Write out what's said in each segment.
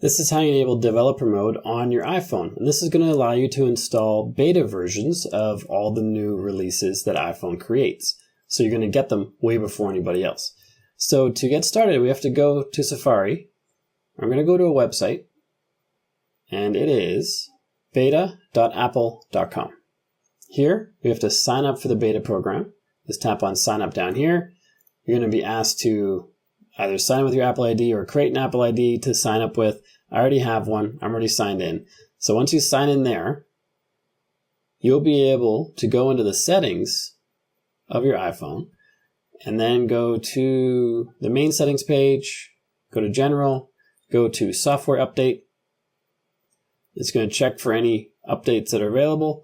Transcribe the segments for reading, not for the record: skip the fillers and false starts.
This is how you enable developer mode on your iPhone. And this is going to allow you to install beta versions of all the new releases that iPhone creates. So you're going to get them way before anybody else. So to get started, we have to go to Safari. I'm going to go to a website, and it is beta.apple.com. Here, we have to sign up for the beta program. Just tap on sign up down here. You're going to be asked to either sign with your Apple ID or create an Apple ID to sign up with. I already have one. I'm already signed in. So once you sign in there, you'll be able to go into the settings of your iPhone and then go to the main settings page, go to general, go to software update. It's going to check for any updates that are available.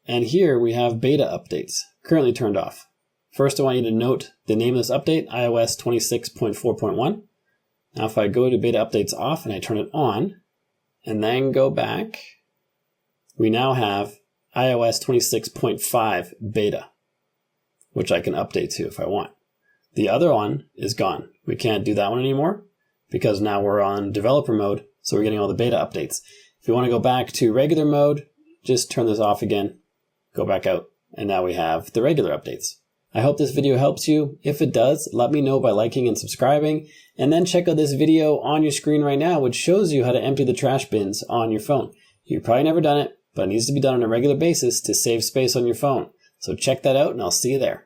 And here we have beta updates currently turned off. First, I want you to note the name of this update, iOS 26.4.1. Now, if I go to beta updates off and I turn it on, and then go back, we now have iOS 26.5 beta, which I can update to if I want. The other one is gone. We can't do that one anymore because now we're on developer mode, so we're getting all the beta updates. If you want to go back to regular mode, just turn this off again, go back out, and now we have the regular updates. I hope this video helps you. If it does, let me know by liking and subscribing, and then check out this video on your screen right now, which shows you how to empty the trash bins on your phone. You've probably never done it, but it needs to be done on a regular basis to save space on your phone. So check that out, and I'll see you there.